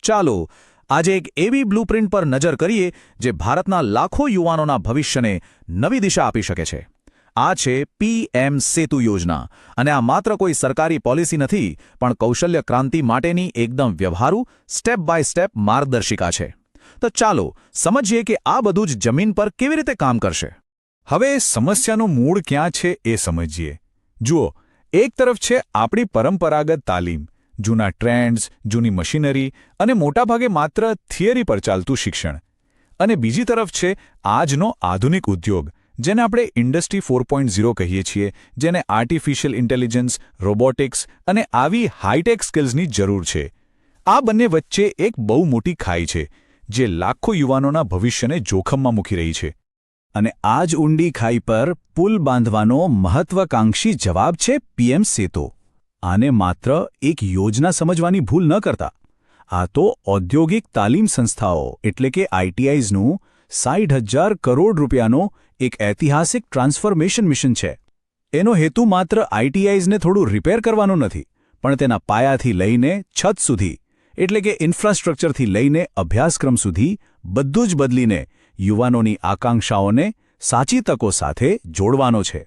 ચાલો આજે એક એવી બ્લુપ્રિન્ટ પર નજર કરીએ જે ભારતના લાખો યુવાનોના ભવિષ્યને નવી દિશા આપી શકે છે. આ છે પીએમ સેતુ યોજના, અને આ માત્ર કોઈ સરકારી પોલિસી નથી, પણ કૌશલ્ય ક્રાંતિ માટેની એકદમ વ્યવહારુ સ્ટેપ બાય સ્ટેપ માર્ગદર્શિકા છે. તો ચાલો સમજીએ કે આ બધું જ જમીન પર કેવી રીતે કામ કરશે. હવે સમસ્યાનું મૂળ ક્યાં છે એ સમજીએ. જુઓ, એક તરફ છે આપણી પરંપરાગત તાલીમ, જૂના ટ્રેન્ડ્સ, જૂની મશીનરી અને મોટાભાગે માત્ર થિયરી પર ચાલતું શિક્ષણ. અને બીજી તરફ છે આજનો આધુનિક ઉદ્યોગ, જેને આપણે ઇન્ડસ્ટ્રી 4.0 કહીએ છીએ, જેને આર્ટિફિશિયલ ઇન્ટેલિજન્સ, રોબોટિક્સ અને આવી હાઈટેક સ્કિલ્સની જરૂર છે. આ બંને વચ્ચે એક બહુ મોટી ખાઈ છે, જે લાખો યુવાનોના ભવિષ્યને જોખમમાં મૂકી રહી છે. અને આ જ ઊંડી ખાઈ પર પુલ બાંધવાનો મહત્વાકાંક્ષી જવાબ છે પીએમ સેતુ. આને માત્ર એક યોજના સમજવાની ભૂલ ન કરતા. આ તો ઔદ્યોગિક તાલીમ સંસ્થાઓ એટલે કે આઈટીઆઈઝનું 60,000 કરોડ રૂપિયાનો એક ઐતિહાસિક ટ્રાન્સફોર્મેશન મિશન છે. એનો હેતુ માત્ર આઈટીઆઈઝને થોડું રિપેર કરવાનો નથી, પણ તેના પાયાથી લઈને છત સુધી એટલે કે ઇન્ફ્રાસ્ટ્રક્ચરથી લઈને અભ્યાસક્રમ સુધી બધું જ બદલીને યુવાનોની આકાંક્ષાઓને સાચી તકો સાથે જોડવાનો છે.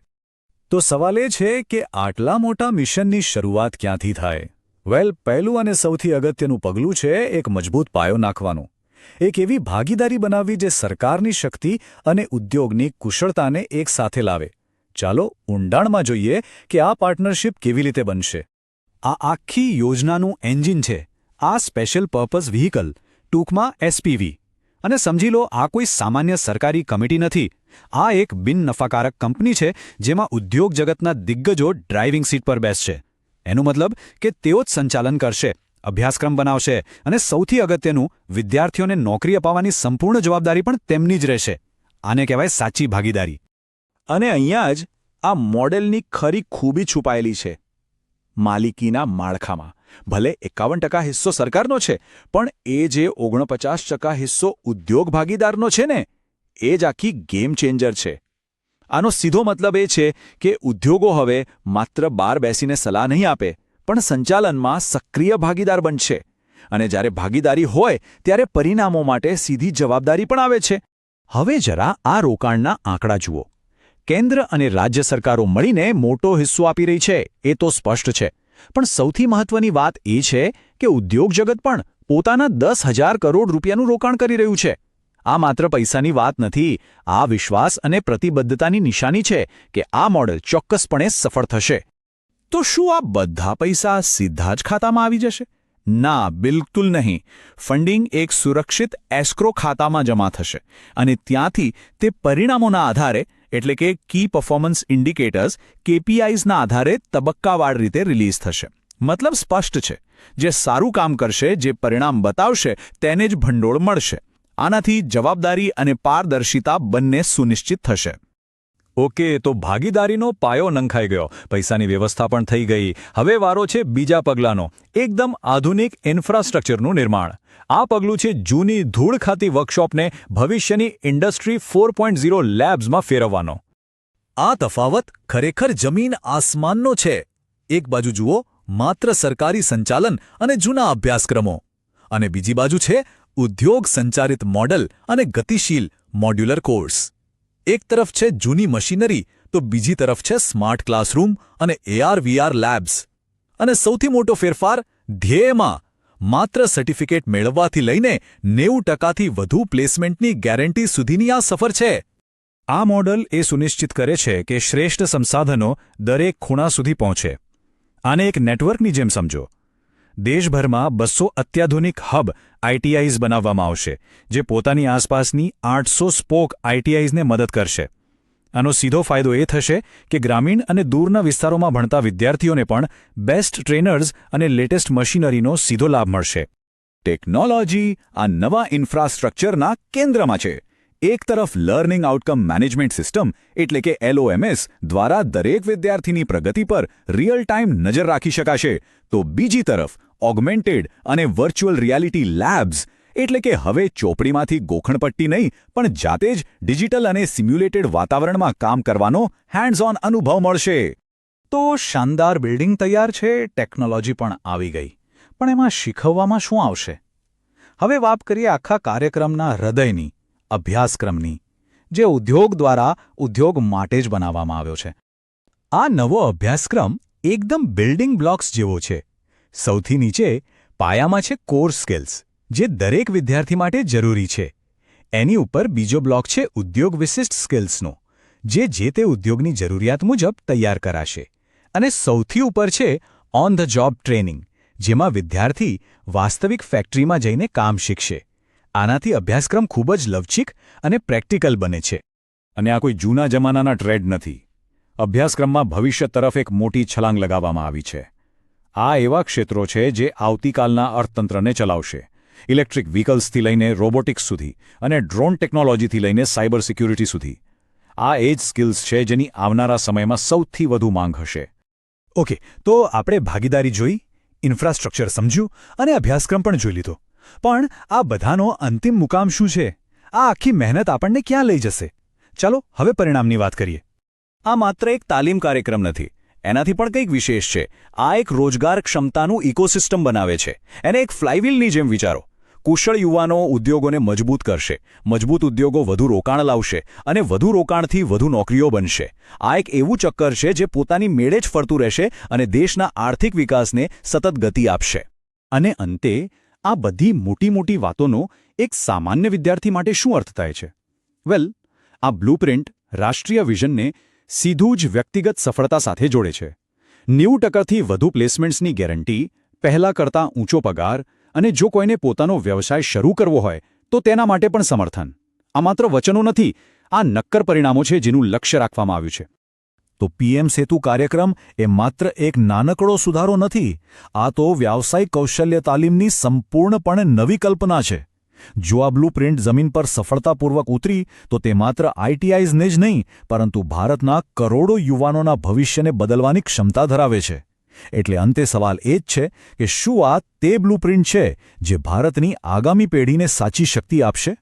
તો સવાલ એ છે કે આટલા મોટા મિશનની શરૂઆત ક્યાંથી થાય? પહેલું અને સૌથી અગત્યનું પગલું છે એક મજબૂત પાયો નાખવાનો. એક એવી ભાગીદારી બનાવવી જે સરકારની શક્તિ અને ઉદ્યોગની કુશળતાને એક સાથે લાવે. ચાલો ઊંડાણમાં જોઈએ કે આ પાર્ટનરશિપ કેવી રીતે બનશે. આ આખી યોજનાનું એન્જિન છે આ સ્પેશિયલ પર્પઝ વ્હીકલ, ટૂંકમાં એસપીવી. અને સમજી લો, આ કોઈ સામાન્ય સરકારી કમિટી નથી. આ એક બિનનફાકારક કંપની છે જેમાં ઉદ્યોગ જગતના દિગ્ગજો ડ્રાઇવિંગ સીટ પર બેસશે. એનું મતલબ કે તેઓ જ સંચાલન કરશે, અભ્યાસક્રમ બનાવશે અને સૌથી અગત્યનું, વિદ્યાર્થીઓને નોકરી અપાવવાની સંપૂર્ણ જવાબદારી પણ તેમની જ રહેશે. આને કહેવાય સાચી ભાગીદારી. અને અહીંયા જ આ મોડેલની ખરી ખૂબી છુપાયેલી છે. માલિકીના માળખામાં ભલે 51% હિસ્સો સરકારનો છે, પણ એ જે 49% હિસ્સો ઉદ્યોગ ભાગીદારનો છે ને, એ જ આખી ગેમ ચેન્જર છે. આનો સીધો મતલબ એ છે કે ઉદ્યોગો હવે માત્ર બહાર બેસીને સલાહ નહીં આપે, પણ સંચાલનમાં સક્રિય ભાગીદાર બનશે. અને જ્યારે ભાગીદારી હોય ત્યારે પરિણામો માટે સીધી જવાબદારી પણ આવે છે. હવે જરા આ રોકાણના આંકડા જુઓ. કેન્દ્ર અને રાજ્ય સરકારો મળીને મોટો હિસ્સો આપી રહી છે, એ તો સ્પષ્ટ છે. પણ સૌથી મહત્વની વાત એ છે કે ઉદ્યોગ જગત પણ પોતાના 10,000 કરોડ રૂપિયાનું રોકાણ કરી રહ્યું છે. આ માત્ર પૈસાની વાત નથી, આ વિશ્વાસ અને પ્રતિબદ્ધતાની નિશાની છે કે આ મોડેલ ચોક્કસપણે સફળ થશે. તો શું આ બધા પૈસા સીધા જ ખાતામાં આવી જશે? ના, બિલકુલ નહીં. ફંડિંગ એક સુરક્ષિત એસ્ક્રો ખાતામાં જમા થશે, અને ત્યાંથી તે પરિણામોના આધારે એટલે કે કી પરફોર્મન્સ ઇન્ડિકેટર્સ કેપીઆઈઝના આધારે તબક્કાવાર રીતે રિલીઝ થશે. મતલબ સ્પષ્ટ છે, જે સારું કામ કરશે, જે પરિણામ બતાવશે, તેને જ ભંડોળ મળશે. આનાથી જવાબદારી અને પારદર્શિતા બંને સુનિશ્ચિત થશે. ઓકે, તો ભાગીદારીનો પાયો નંખાઈ ગયો, પૈસાની વ્યવસ્થા પણ થઈ ગઈ. હવે વારો છે બીજા પગલાંનો, એકદમ આધુનિક ઇન્ફ્રાસ્ટ્રક્ચરનું નિર્માણ. આ પગલું છે જૂની ધૂળ ખાતી વર્કશોપને ભવિષ્યની ઇન્ડસ્ટ્રી 4.0 લેબ્સમાં ફેરવવાનો. આ તફાવત ખરેખર જમીન આસમાનનો છે. એક બાજુ જુઓ માત્ર સરકારી સંચાલન અને જૂના અભ્યાસક્રમો, અને બીજી બાજુ છે ઉદ્યોગ સંચાલિત મોડલ અને ગતિશીલ મોડ્યુલર કોર્સ. એક તરફ છે જૂની મશીનરી, તો બીજી તરફ છે સ્માર્ટ ક્લાસરૂમ અને AR/VR લેબ્સ. અને સૌથી મોટો ફેરફાર ધ્યેયમાં, માત્ર સર્ટિફિકેટ મેળવવાથી લઈને 90%થી વધુ પ્લેસમેન્ટની ગેરંટી સુધીની આ સફર છે. આ મોડલ એ સુનિશ્ચિત કરે છે કે શ્રેષ્ઠ સંસાધનો દરેક ખૂણા સુધી પહોંચે. આને એક નેટવર્કની જેમ સમજો. દેશભરમાં 200 અત્યાધુનિક હબ આઈટીઆઈઝ બનાવવામાં આવશે, જે પોતાની આસપાસની 800 સ્પોક આઈટીઆઈઝને મદદ કરશે. આનો સીધો ફાયદો એ થશે કે ગ્રામીણ અને દૂરના વિસ્તારોમાં ભણતા વિદ્યાર્થીઓને પણ બેસ્ટ ટ્રેનર્સ અને લેટેસ્ટ મશીનરીનો સીધો લાભ મળશે. ટેકનોલોજી આ નવા ઇન્ફ્રાસ્ટ્રક્ચરના કેન્દ્રમાં છે. એક તરફ લર્નિંગ આઉટકમ મેનેજમેન્ટ સિસ્ટમ એટલે કે LOMS દ્વારા દરેક વિદ્યાર્થીની પ્રગતિ પર રિયલ ટાઈમ નજર રાખી શકાશે, તો બીજી તરફ ઓગમેન્ટેડ અને વર્ચ્યુઅલ રિયાલિટી લેબ્સ એટલે કે હવે ચોપડીમાંથી ગોખણપટ્ટી નહીં, પણ જાતે જ ડિજિટલ અને સિમ્યુલેટેડ વાતાવરણમાં કામ કરવાનો હેન્ડ્સ ઓન અનુભવ મળશે. તો શાનદાર બિલ્ડિંગ તૈયાર છે, ટેકનોલોજી પણ આવી ગઈ, પણ એમાં શીખવવામાં શું આવશે? હવે વાત કરીએ આખા કાર્યક્રમના હૃદયની, અભ્યાસક્રમની, જે ઉદ્યોગ દ્વારા ઉદ્યોગ માટે જ બનાવવામાં આવ્યો છે. આ નવો અભ્યાસક્રમ એકદમ બિલ્ડિંગ બ્લોક્સ જેવો છે. સૌથી નીચે પાયામાં છે કોર સ્કિલ્સ, જે દરેક વિદ્યાર્થી માટે જરૂરી છે. એની ઉપર બીજો બ્લોક છે ઉદ્યોગ વિશિષ્ટ સ્કિલ્સનો, જે તે ઉદ્યોગની જરૂરિયાત મુજબ તૈયાર કરાશે. અને સૌથી ઉપર છે ઓન ધ જોબ ટ્રેનિંગ, જેમાં વિદ્યાર્થી વાસ્તવિક ફેક્ટરીમાં જઈને કામ શીખશે. આનાથી અભ્યાસક્રમ ખૂબ જ લવચીક અને પ્રેક્ટિકલ બને છે. અને આ કોઈ જૂના જમાનાના ટ્રેડ નથી. અભ્યાસક્રમમાં ભવિષ્ય તરફ એક મોટી છલાંગ લગાવવામાં આવી છે. આ એવા ક્ષેત્રો છે જે આવતીકાલના અર્થતંત્રને ચલાવશે. ઇલેક્ટ્રિક વ્હીકલ્સથી લઈને રોબોટિક્સ સુધી અને ડ્રોન ટેકનોલોજીથી લઈને સાયબર સિક્યુરિટી સુધી. આ એ જ સ્કિલ્સ છે જેની આવનારા સમયમાં સૌથી વધુ માંગ હશે. ઓકે, તો આપણે ભાગીદારી જોઈ, ઇન્ફ્રાસ્ટ્રક્ચર સમજ્યું અને અભ્યાસક્રમ પણ જોઈ લીધો. પણ આ બધાનો અંતિમ મુકામ શું છે? આ આખી મહેનત આપણને ક્યાં લઈ જશે? ચાલો હવે પરિણામની વાત કરીએ. આ માત્ર એક તાલીમ કાર્યક્રમ નથી, એનાથી પણ કંઈક વિશેષ છે. આ એક રોજગાર ક્ષમતાનું ઇકોસિસ્ટમ બનાવે છે. એને એક ફ્લાયવ્હીલની જેમ વિચારો. કુશળ યુવાનો ઉદ્યોગોને મજબૂત કરશે, મજબૂત ઉદ્યોગો વધુ રોકાણ લાવશે અને વધુ રોકાણથી વધુ નોકરીઓ બનશે. આ એક એવું ચક્કર છે જે પોતાની મેળે જ ફરતું રહેશે અને દેશના આર્થિક વિકાસને સતત ગતિ આપશે. અને અંતે આ બધી મોટી મોટી વાતોનો એક સામાન્ય વિદ્યાર્થી માટે શું અર્થ થાય છે? વેલ, આ બ્લુપ્રિન્ટ રાષ્ટ્રીય વિઝનને સીધું જ વ્યક્તિગત સફળતા સાથે જોડે છે. 90% વધુ પ્લેસમેન્ટ્સની ગેરંટી, પહેલા કરતાં ઊંચો પગાર, અને જો કોઈને પોતાનો વ્યવસાય શરૂ કરવો હોય તો તેના માટે પણ સમર્થન. આ માત્ર વચનો નથી, આ નક્કર પરિણામો છે જેનું લક્ષ્ય રાખવામાં આવ્યું છે. તો પીએમ સેતુ કાર્યક્રમ એ માત્ર એક નાનકડો સુધારો નથી. આ તો વ્યાવસાયિક કૌશલ્ય તાલીમની સંપૂર્ણપણે નવી કલ્પના છે. જો આ બ્લુપ્રિન્ટ જમીન પર સફળતાપૂર્વક ઉતરી તો તે માત્ર આઈટીઆઈઝને જ નહીં, પરંતુ ભારતના કરોડો યુવાનોના ભવિષ્યને બદલવાની ક્ષમતા ધરાવે છે. એટલે અંતે સવાલ એ જ છે કે શું આ તે બ્લુપ્રિન્ટ છે જે ભારતની આગામી પેઢીને સાચી શક્તિ આપશે?